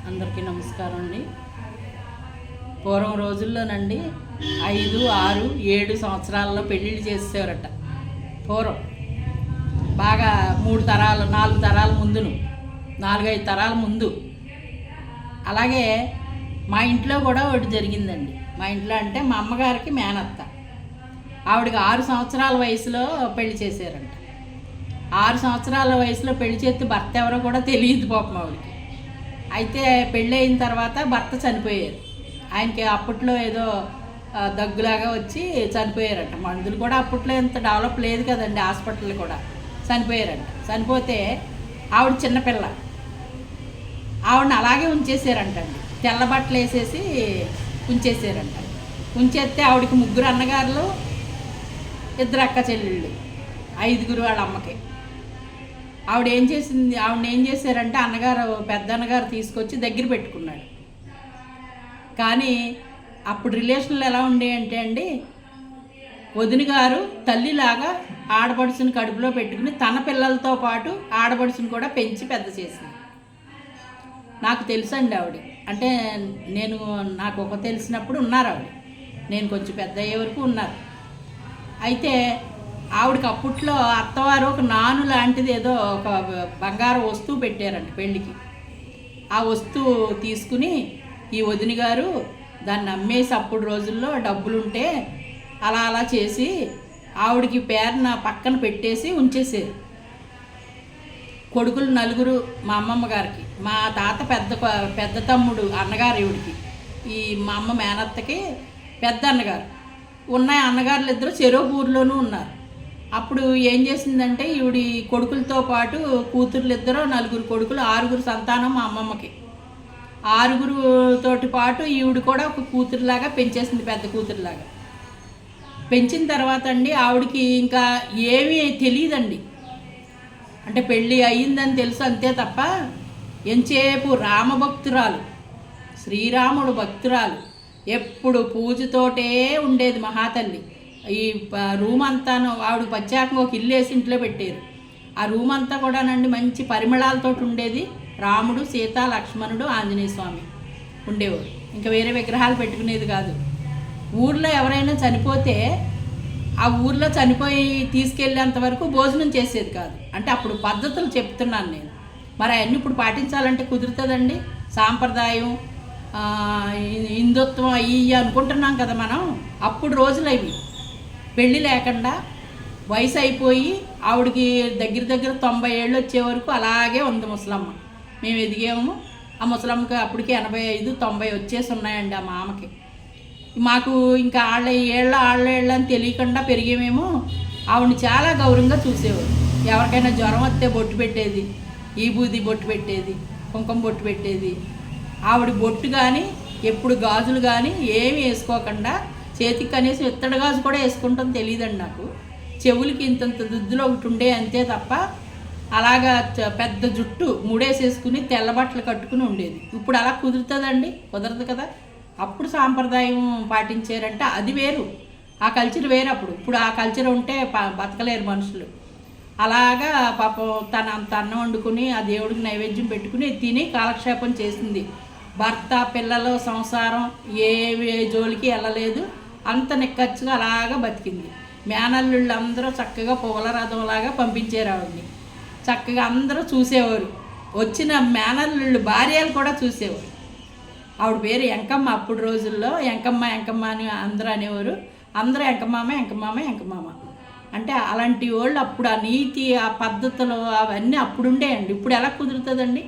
అందరికీ నమస్కారం అండి. పూర్వం రోజుల్లోనండి 5, 6, 7 సంవత్సరాల్లో పెళ్ళిళ్ళు చేసేవారట. పూర్వం బాగా 3 తరాలు 4 తరాల ముందును 4, 5 తరాల ముందు. అలాగే మా ఇంట్లో కూడా ఒకటి జరిగిందండి. మా ఇంట్లో అంటే మా అమ్మగారికి మేనత్త, ఆవిడకి 6 సంవత్సరాల వయసులో పెళ్లి చేశారంట. 6 సంవత్సరాల వయసులో పెళ్లి చేస్తే భర్త ఎవరో కూడా తెలియదు పాపం ఆవిడకి. అయితే పెళ్ళి అయిన తర్వాత భర్త చనిపోయారు. ఆయనకి అప్పట్లో ఏదో దగ్గులాగా వచ్చి చనిపోయారంట. మందులు కూడా అప్పట్లో ఎంత డెవలప్ లేదు కదండి, హాస్పిటల్ కూడా. చనిపోయారంట. చనిపోతే ఆవిడ చిన్నపిల్ల, ఆవిడని అలాగే ఉంచేసారంటండి. తెల్ల బట్టలు వేసేసి ఉంచేసారంట. ఉంచేస్తే ఆవిడకి 3 అన్నగారులు, 2 అక్క చెల్లెళ్ళు, 5 వాళ్ళ అమ్మకి. ఆవిడ ఏం చేశారంటే పెద్ద అన్నగారు తీసుకొచ్చి దగ్గర పెట్టుకున్నాడు. కానీ అప్పుడు రిలేషన్లు ఎలా ఉండేయంటే అండి, వదిన గారు తల్లిలాగా ఆడపడుచుని కడుపులో పెట్టుకుని తన పిల్లలతో పాటు ఆడపడుచుని కూడా పెంచి పెద్ద చేసింది. నాకు తెలుసండి ఆవిడ అంటే. నాకు ఒక తెలిసినప్పుడు ఉన్నారు ఆవిడ, నేను కొంచెం పెద్ద అయ్యే వరకు ఉన్నారు. అయితే ఆవిడకి అప్పట్లో అత్తవారు ఒక నాను లాంటిది ఏదో ఒక బంగారం వస్తువు పెట్టారంట పెళ్ళికి. ఆ వస్తువు తీసుకుని ఈ వదిన గారు దాన్ని అమ్మేసి అప్పుడు రోజుల్లో డబ్బులుంటే అలా చేసి ఆవిడకి పేరున పక్కన పెట్టేసి ఉంచేసారు. కొడుకులు 4 మా అమ్మమ్మ గారికి. మా తాత పెద్ద తమ్ముడు అన్నగారు ఈవిడికి. ఈ మా అమ్మ మేనత్తకి పెద్ద అన్నగారు. అన్నగారులు ఇద్దరు చెరో ఊర్లోనూ ఉన్నారు. అప్పుడు ఏం చేసిందంటే ఈవిడి కొడుకులతో పాటు కూతుర్లు ఇద్దరు, 4 కొడుకులు, 6 సంతానం మా అమ్మమ్మకి. 6 పాటు ఈవిడ కూడా ఒక కూతురులాగా పెంచేసింది, పెద్ద కూతురులాగా. పెంచిన తర్వాత అండి ఆవిడకి ఇంకా ఏమీ తెలియదండి. అంటే పెళ్ళి అయ్యిందని తెలుసు అంతే తప్ప, ఎంతసేపు రామభక్తురాలు, శ్రీరాముడు భక్తురాలు, ఎప్పుడు పూజతోటే ఉండేది మహాతల్లి. ఈ రూమ్ అంతాను ఆవిడ ప్రత్యేకంగా ఒక ఇల్లు వేసి ఇంట్లో పెట్టారు. ఆ రూమ్ అంతా కూడానండి మంచి పరిమళాలతో ఉండేది. రాముడు, సీత, లక్ష్మణుడు, ఆంజనేయ స్వామి ఉండేవారు. ఇంకా వేరే విగ్రహాలు పెట్టుకునేది కాదు. ఊర్లో ఎవరైనా చనిపోతే ఆ ఊర్లో చనిపోయి తీసుకెళ్ళేంత వరకు భోజనం చేసేది కాదు. అంటే అప్పుడు పద్ధతులు చెప్తున్నాను నేను. మరి అవన్నీ ఇప్పుడు పాటించాలంటే కుదురుతుందండి? సాంప్రదాయం, హిందుత్వం అయ్యి అనుకుంటున్నాం కదా మనం. అప్పుడు రోజులు అవి. పెళ్ళి లేకుండా వయసు అయిపోయి ఆవిడకి దగ్గర 90 ఏళ్ళు వచ్చే వరకు అలాగే ఉంది ముసలమ్మ. మేము ఎదిగాము. ఆ ముసలమ్మకి అప్పటికి 85, 90 వచ్చేసి ఉన్నాయండి ఆ మామకి. మాకు ఇంకా వాళ్ళ ఏళ్ళ అని తెలియకుండా పెరిగేమేమో. ఆవిడని చాలా గౌరవంగా చూసేవారు. ఎవరికైనా జ్వరం వస్తే బొట్టు పెట్టేది, ఈ బూది బొట్టు పెట్టేది, కుంకుమ బొట్టు పెట్టేది. ఆవిడ బొట్టు కానీ ఎప్పుడు గాజులు కానీ ఏమి వేసుకోకుండా, చేతికి కనీసం ఇత్తడి గాజు కూడా వేసుకుంటాం తెలియదండి నాకు. చెవులకి ఇంతంత దుద్దులు ఒకటి ఉండే అంతే తప్ప, అలాగా పెద్ద జుట్టు ముడేసేసుకుని తెల్ల బట్టలు కట్టుకుని ఉండేది. ఇప్పుడు అలా కుదురుతుందండి? కుదరదు కదా. అప్పుడు సాంప్రదాయం పాటించారంటే అది వేరు, ఆ కల్చర్ వేరు అప్పుడు. ఇప్పుడు ఆ కల్చర్ ఉంటే బతకలేరు మనుషులు. అలాగా పాపం అంత అన్నం వండుకుని ఆ దేవుడికి నైవేద్యం పెట్టుకుని తిని కాలక్షేపం చేసింది. భర్త, పిల్లలు, సంసారం ఏ జోలికి వెళ్ళలేదు. అంత నిక్కచ్చిగా అలాగా బతికింది. మేనల్లుళ్ళు అందరూ చక్కగా పువ్వుల రథంలాగా పంపించారు ఆవిడ్ని. చక్కగా అందరూ చూసేవారు. వచ్చిన మేనల్లుళ్ళు భార్యలు కూడా చూసేవారు. ఆవిడ పేరు ఎంకమ్మ. అప్పుడు రోజుల్లో ఎంకమ్మ అని అందరూ అనేవారు. అందరూ ఎంకమ్మామ. అంటే అలాంటి వాళ్ళు అప్పుడు ఆ నీతి, ఆ పద్ధతులు అవన్నీ అప్పుడు ఉండేయండి. ఇప్పుడు ఎలా కుదురుతుందండి?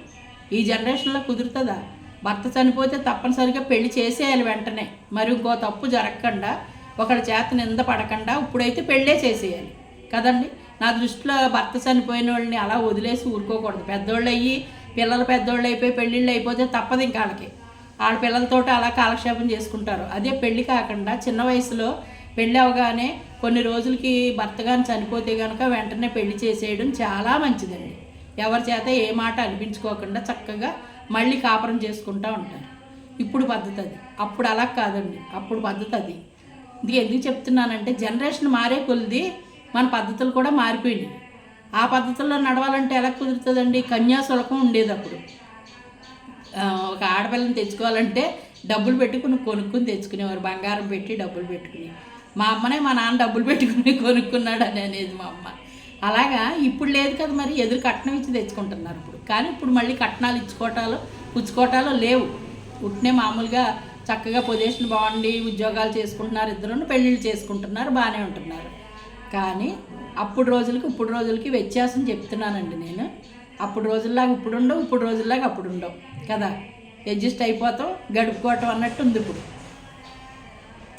ఈ జనరేషన్లో కుదురుతుందా? భర్త చనిపోతే తప్పనిసరిగా పెళ్లి చేసేయాలి వెంటనే. మరి ఇంకో తప్పు జరగకుండా, ఒకళ్ళ చేత నింద పడకుండా ఇప్పుడైతే పెళ్ళే చేసేయాలి కదండి. నా దృష్టిలో భర్త చనిపోయిన వాళ్ళని అలా వదిలేసి ఊరుకోకూడదు. పెద్దోళ్ళు అయ్యి పిల్లలు పెద్దోళ్ళు అయిపోయి పెళ్ళిళ్ళు అయిపోతే తప్పదు ఇంకా వాళ్ళకి. వాళ్ళ పిల్లలతోటి అలా కాలక్షేపం చేసుకుంటారు. అదే పెళ్ళి కాకుండా చిన్న వయసులో పెళ్ళి అవగానే కొన్ని రోజులకి భర్త కానీ చనిపోతే కనుక వెంటనే పెళ్లి చేసేయడం చాలా మంచిదండి. ఎవరి చేత ఏ మాట అనిపించుకోకుండా చక్కగా మళ్ళీ కాపురం చేసుకుంటూ ఉంటారు. ఇప్పుడు పద్ధతి అది. అప్పుడు అలా కాదండి. అప్పుడు పద్ధతి అది. ఇది ఎందుకు చెప్తున్నానంటే జనరేషన్ మారే కొలిది మన పద్ధతులు కూడా మారిపోయినాయి. ఆ పద్ధతుల్లో నడవాలంటే ఎలా కుదురుతుందండి? కన్యాశుల్కం ఉండేది అప్పుడు. ఒక ఒక ఆడపిల్లని తెచ్చుకోవాలంటే డబ్బులు పెట్టుకుని కొనుక్కుని తెచ్చుకునేవారు, బంగారం పెట్టి డబ్బులు పెట్టుకుని. మా అమ్మనే మా నాన్న డబ్బులు పెట్టుకుని కొనుక్కున్నాడు అని అనేది మా అమ్మ. అలాగా ఇప్పుడు లేదు కదా, మరి ఎదురు కట్నం ఇచ్చి తెచ్చుకుంటున్నారు ఇప్పుడు. కానీ ఇప్పుడు మళ్ళీ కట్నాలు ఇచ్చుకోవటాలు పుచ్చుకోవటాలు లేవు. పుట్టినే మామూలుగా చక్కగా పొజిషన్ బాగుండి ఉద్యోగాలు చేసుకుంటున్నారు, ఇద్దరు పెళ్ళిళ్ళు చేసుకుంటున్నారు, బాగానే ఉంటున్నారు. కానీ అప్పుడు రోజులకి ఇప్పుడు రోజులకి వ్యత్యాసం చెప్తున్నానండి నేను. అప్పుడు రోజుల్లాగా ఇప్పుడు ఉండవు, ఇప్పుడు రోజుల్లాగా అప్పుడు ఉండవు కదా. అడ్జస్ట్ అయిపోతాం, గడుపుకోవటం అన్నట్టు ఉంది ఇప్పుడు.